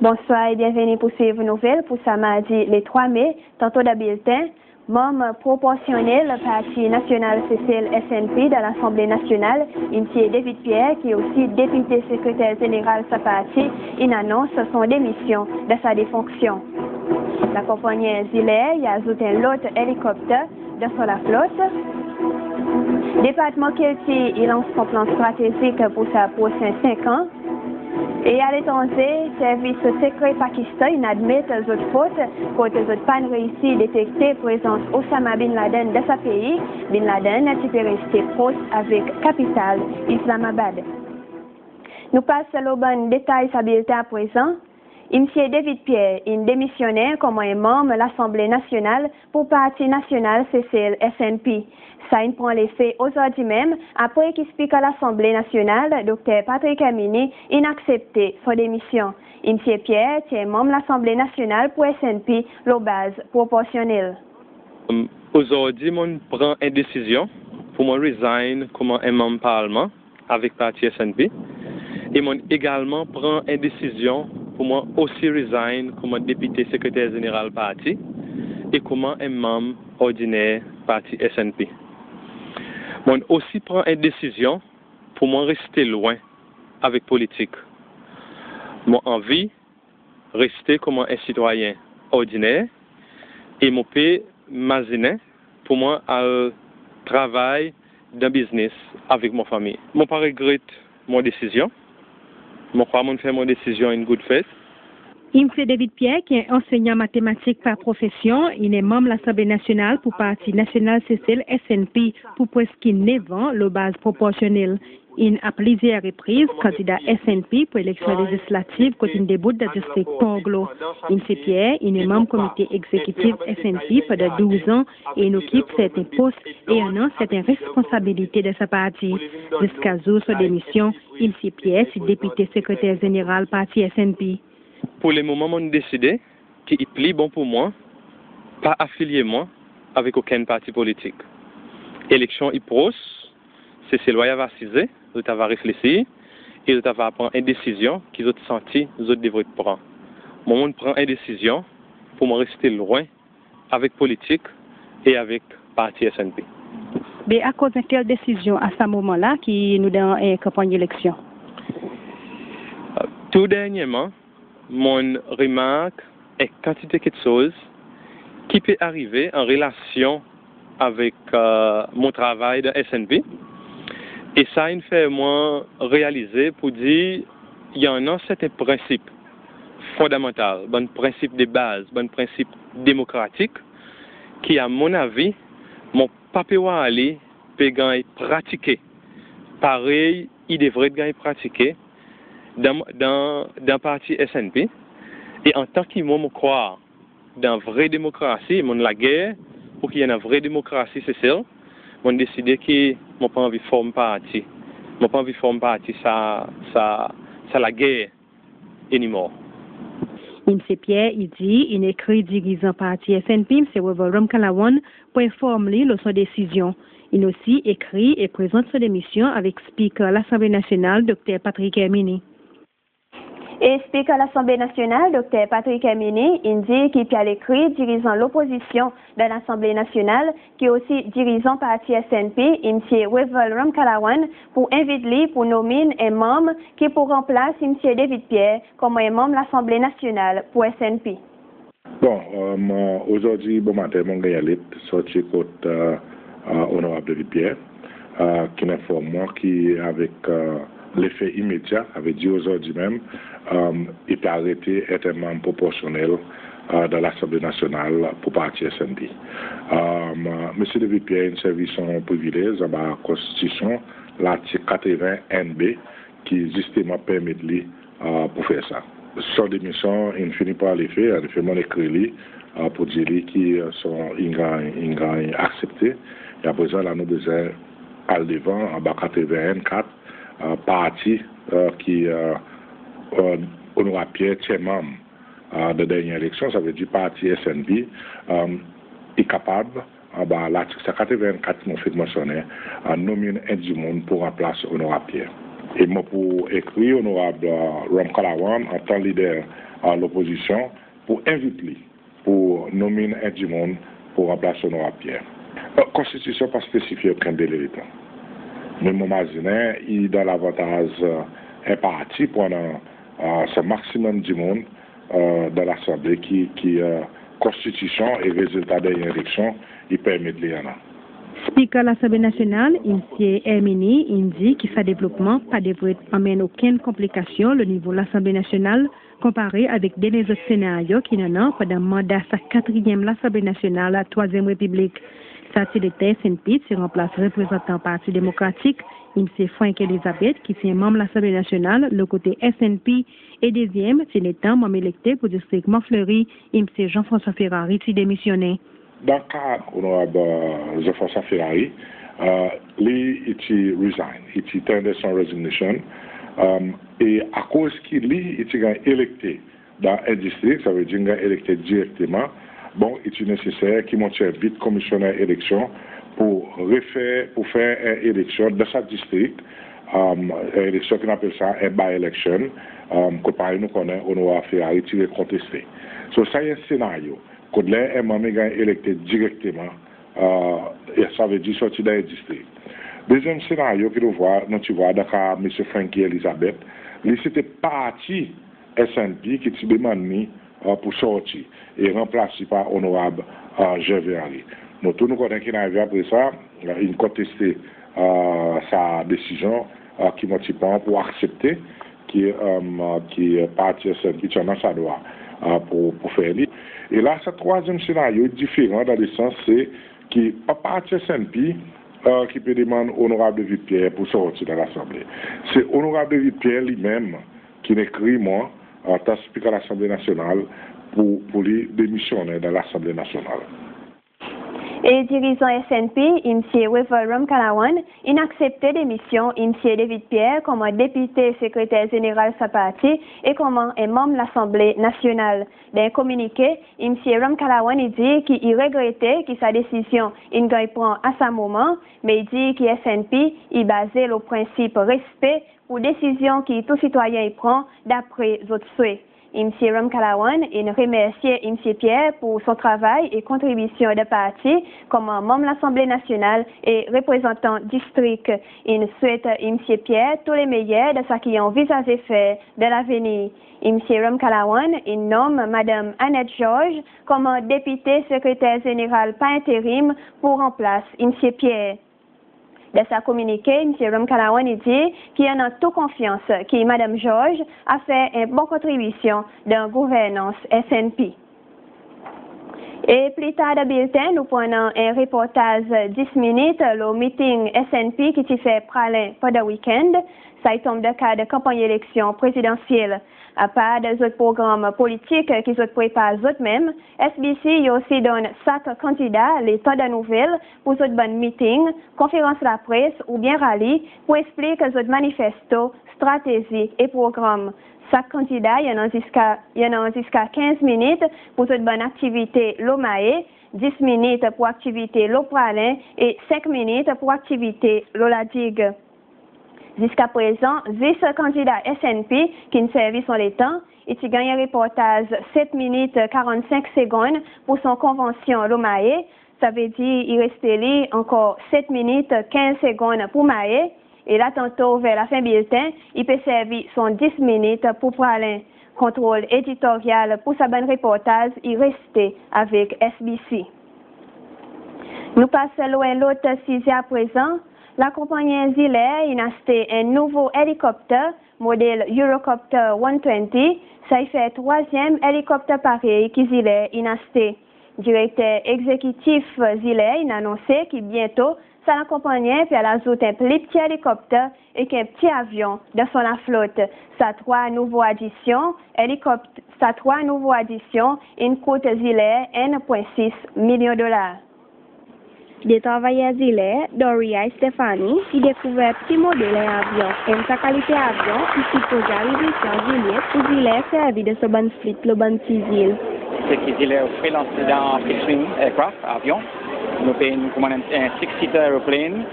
Bonsoir et bienvenue pour suivre une nouvelle pour ce mardi le 3 mai, tantôt de bulletin. Membre proportionnel Parti national CCL-SNP de l'Assemblée nationale, M. David Pierre, qui est aussi député secrétaire général de sa parti, il annonce son démission de sa fonction. La compagnie Zilair a ajouté l'autre hélicoptère de la flotte. Département Kelty, il lance son plan stratégique pour sa prochaine 5 ans. Et à l'étranger, service secret Pakistan admet les autres fautes quand les autres pas réussi à détecter la présence Osama Bin Laden de ce pays. Bin Laden a été resté proche avec capitale Islamabad. Nous passons au bon détail stabilité à présent. M. David Pierre, il démissionnaire comme un membre de l'Assemblée nationale pour le Parti national CCL-SNP. Ça il prend l'effet aujourd'hui même, après qu'il explique à l'Assemblée nationale, Dr. Patrick Amini, il a accepté sa démission. M. Pierre est membre de l'Assemblée nationale pour SNP, la base proportionnelle. Aujourd'hui, je prends une décision pour me resigner comme un membre du Parlement avec le Parti SNP. Et je également prends une décision pour moi aussi resigner comme député secrétaire général du parti et comme un membre ordinaire du Parti SNP. Je aussi prends une décision pour moi rester loin avec la politique. J'ai envie de rester comme un citoyen ordinaire et je peux m'imaginer pour moi à travailler dans le business avec ma famille. Je ne regrette pas mon décision. Je crois que je fais mon décision en good faith. M. David Pierre, qui est enseignant mathématique par profession, il est membre de l'Assemblée nationale pour le Parti national CCL-SNP pour presque 9 ans, la base proportionnelle. Il a plusieurs reprises candidat SNP pour l'élection législative quand il débute dans le district Ponglo. M. Pierre, il est membre du comité exécutif SNP pendant 12 ans et il occupe certains postes et en a certaines responsabilités de sa parti. Jusqu'à jour sa démission, M. Pierre est député secrétaire général parti SNP. Pour le moment, j'ai décidé qu'il est plus bon pour moi, pas affilier moi avec aucun parti politique. L'élection est proche, c'est ce que va décider, vous va réfléchir et vous va prendre une décision que vous senti, vous devez prendre. Moi, je prends une décision pour me rester loin avec politique et avec parti SNP. Mais à cause de quelle décision à ce moment-là qui nous donne une campagne d'élection? Tout dernièrement, mon remarque est quantité de choses qui peut arriver en relation avec mon travail de SNP. Et ça, il fait moi réaliser pour dire il y en a certains principes fondamentaux, un principe de base, un principe démocratique qui, à mon avis, mon papier aller peut pratiquer. Pareil, il devrait gagner pratiquer dans le parti SNP. Et en tant que moi, je crois dans la vraie démocratie, la guerre, pour qu'il y ait une vraie démocratie, c'est ça. Je décidé que je n'ai pas envie de former parti. Je n'ai pas envie de former parti, ça la guerre anymore. M. Pierre, il dit, il écrit dirigeant parti SNP, M. Ram Kalawan, pour informer de sa décision. Il aussi écrit et présente sa démission avec Speaker de l'Assemblée nationale, Dr. Patrick Amini. Et Speaker de l'Assemblée nationale, Dr. Patrick Amini, il dit qu'il peut écrire dirigeant l'opposition de l'Assemblée nationale, qui est aussi dirigeant parti SNP, M. Ram Kalawan, pour inviter pour nommer un membre qui pour remplacer M. David Pierre comme un membre de l'Assemblée nationale pour SNP. Bon, aujourd'hui, bon matin, mon gars est sorti contre honorable David Pierre, qui m'informe moi qui avec l'effet immédiat, avait dit aujourd'hui même, il peut arrêter être un membre proportionnel de l'Assemblée nationale pour parti SNP. M. David Pierre a servi son privilège dans la Constitution, l'article 80 NB, qui justement permet de lui pour faire ça. Son démission, il finit par les faire, il fait mon écrit pour dire qu'ils sont acceptés. Et à présent, là, nous avons besoin à devant, en bas 84, parti qui Honorable Pierre tient membre de la dernière élection, ça veut dire parti SNP, est capable, l'article 84 m'a fait mentionner, à nommer un du monde pour remplacer Honorable Pierre. Et moi, pour écrire Honorable Ram Kalawan en tant que leader l'opposition pour inviter pour nommer un du monde pour remplacer Honorable Pierre. La Constitution pas spécifiée aucun délai de temps. Mais mon magazine, il a l'avantage un parti pendant ce maximum du monde dans l'Assemblée qui Constitution et résultat des élections, il permet de les en avoir. Speaker de l'Assemblée nationale, M. Hermini, dit que ce développement pas devrait amener aucune complication au niveau de l'Assemblée nationale comparé avec des autres scénarios qui n'en ont pendant le mandat sa 4e l'Assemblée nationale, la 3e République. Ça, c'est le SNP, qui remplace le représentant Parti démocratique, M. Frank Elizabeth, qui est membre de l'Assemblée nationale, le côté SNP, et deuxième, c'est l'état membre électé pour le district Montfleury, M. Jean-François Ferrari, qui démissionné. Dans le cas honorable Jean-François Ferrari, il resign, il tender son resignation, et à cause qu'il est électé dans un district, ça veut dire qu'il est électé directement, bon, il est nécessaire qu'il monte vite commissionnaire élection pour faire une élection dans ce district, une élection qu'on appelle ça un by-election, que par exemple nous connaissons honorable Ferrari qui est contesté. So, ça y est un scénario. Quand un membre est électé directement, ça veut dire sortir d'un district. Deuxième scénario que nous voyons dans M. Frankie Elizabeth, c'était parti SNP qui te demande pour sortir et remplacé par honorable Jean-Ferrari. Nous tous nous connaissons qu'il arrive après ça, il contesté sa décision qui m'a pour accepter qui est parti SNP qui en a sa droit pour faire lui. Et là, ce troisième scénario est différent dans le sens c'est qui pas parti SNP qui peut demander honorable David Pierre pour sortir de l'Assemblée. C'est honorable David Pierre lui-même qui écrit moi en tant que speaker de l'Assemblée nationale pour lui démissionner de l'Assemblée nationale. Et dirigeant SNP, M. Weverum Kalawan, il a accepté démission M. David Pierre comme député secrétaire général de sa parti et comme un membre de l'Assemblée nationale. Dans un communiqué, M. Ram Kalawan dit qu'il regrettait que sa décision il prend à ce moment, mais il dit que SNP est basé le principe respect pour décision que tout citoyen prend d'après autres souhaits. M. Ram Kalawan remercie M. Pierre pour son travail et contribution de parti comme membre de l'Assemblée nationale et représentant district. Il souhaite M. Pierre tous les meilleurs de ce qu'il envisage de faire de l'avenir. M. Ram Kalawan nomme Mme Annette Georges comme députée secrétaire générale par intérim pour remplacer M. Pierre. De sa communiqué, M. Ram Kalawan dit qu'il en a toute confiance que Mme Georges a fait une bonne contribution dans la gouvernance SNP. Et plus tard dans le bulletin, nous prenons un reportage 10 minutes, le meeting SNP qui s'est fait pralin pendant le week-end. Ça tombe dans le cadre de campagne d'élection présidentielle. À part des autres programmes politiques qui se préparent eux-mêmes, SBC aussi donne 5 candidats les temps de nouvelles pour autres bonnes meetings, conférences de la presse ou bien rallyes pour expliquer les autres manifestos, stratégies et programmes. Chaque candidat, il y en a jusqu'à 15 minutes pour toute bonne activité l'OMAE, 10 minutes pour activité l'OPRALIN et 5 minutes pour activité l'OLADIG. Jusqu'à présent, 10 candidats SNP qui ne servent sur les temps et qui gagnent un reportage 7 minutes 45 secondes pour son convention l'OMAE. Ça veut dire qu'il reste encore 7 minutes 15 secondes pour MAE. Et là, tantôt, vers la fin du bulletin, il peut servir son 10 minutes pour pralin. Contrôle éditorial pour sa bonne reportage, il reste avec SBC. Nous passons loin l'autre sujet à présent. La compagnie Zilair a acheté un nouveau hélicoptère, modèle Eurocopter 120. Ça y fait 3e hélicoptère pareil que Zilair a acheté. Directeur exécutif Zilair a annoncé que bientôt, ça l'accompagnait puis elle ajoute un plus petit hélicoptère et un petit avion dans son flotte. Ça 3 nouveaux additions, une coûte Zilair 1,6 million $. Des travailleurs Zilair, Doria et Stéphanie, qui découvert petit modèle d'avion et sa qualité d'avion qui suppose arriver sur Juliette pour Zilair servi de ce bon fleet, le bon civil. C'est que Zilair fait l'incident fixed-wing aircraft, avion. Nous payons un 6-seater aeroplane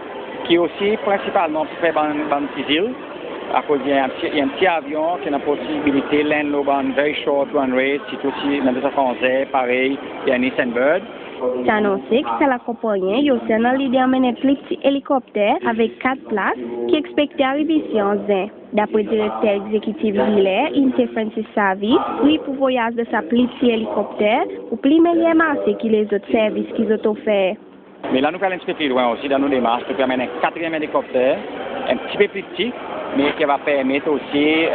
qui aussi principalement fait bon civil. à cause il y a un petit avion qui a la possibilité de l'un very short runway, c'est aussi dans des français, pareil, il y a un Nissan Bird. C'est annoncé que c'est la compagnie, il y a aussi un leader mené un petit hélicoptère avec 4 places qui expecte arriver ici en juin. D'après le directeur exécutif Gillet, Inté Francis Savi, lui pour voyage de sa petit hélicoptère pour plus meilleur marché que les autres services qu'ils ont offerts. Mais là, nous allons un petit peu plus loin aussi dans nos démarches pour permettre un 4e hélicoptère, un petit peu plus petit, mais qui va permettre aussi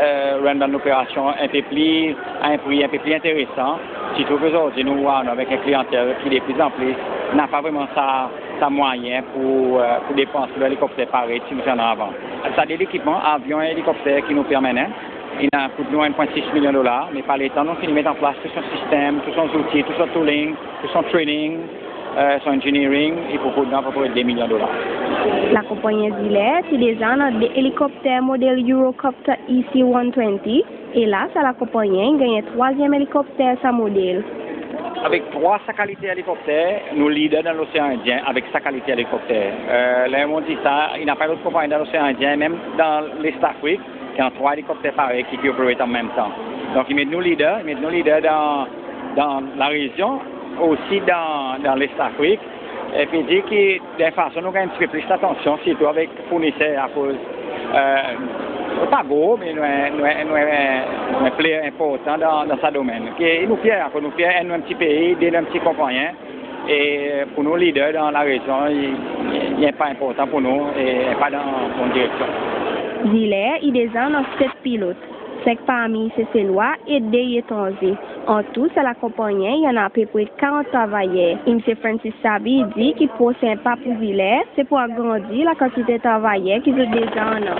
rendre une opération un peu plus, à un prix un peu plus intéressant. Surtout qu'aujourd'hui, nous voyons avec une clientèle qui de plus en plus n'a pas vraiment sa moyen pour dépenser l'hélicoptère pareil si nous en avons. Ça a des équipements, avions et hélicoptères qui nous permettent. Il a coûté nous 1,6 million $, mais par les temps, nous finissons de mettre en place tout son système, tout son outil, tout son tooling, tout son training, son engineering, et pour coûter à peu près $2 millions. La compagnie Gillet, c'est déjà un hélicoptère modèle Eurocopter EC-120, et là, c'est la compagnie qui gagne un 3e hélicoptère sa modèle. Avec 3 sa qualité hélicoptère, nous leaders dans l'océan Indien avec sa qualité hélicoptère. Là, on dit ça, il n'y a pas d'autre compagnie dans l'océan Indien, même dans l'Est Afrique, qui ont 3 hélicoptères pareils qui opèrent en même temps. Donc, ils mettent nous leaders dans la région, aussi dans l'Est Afrique. Et puis, dit que d'une façon, nous avons un petit peu plus d'attention, surtout avec les fournisseurs à cause. Pas gros, mais nous un player important dans ce domaine. Il nous fier, nous fier un petit pays, un petit compagnie. Et pour nous, leaders dans la région, il n'est pas important pour nous et pas dans la bonne direction. Gillet, il déjà dans 7 pilotes. 5 parmi ces lois et 2 étrangers. En tout, c'est la compagnie, il y en a à peu près 40 travailleurs. M. Francis Sabi dit qu'il ne procède pas pour Gillet, c'est pour agrandir la quantité de travailleurs qu'ils ont déjà en an.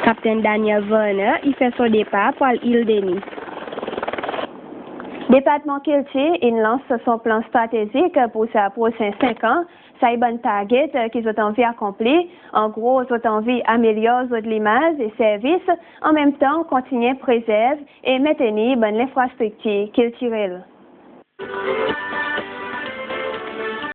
Capitaine Daniel Werner, il fait son départ pour l'île Denis. Département Kiltie, il lance son plan stratégique pour sa prochaine 5 ans. Ça y bonne target qu'ils ont envie d'accomplir. En gros, ils ont envie d'améliorer l'image et services, en même temps continuer à préserver et maintenir bonne infrastructure culturelle.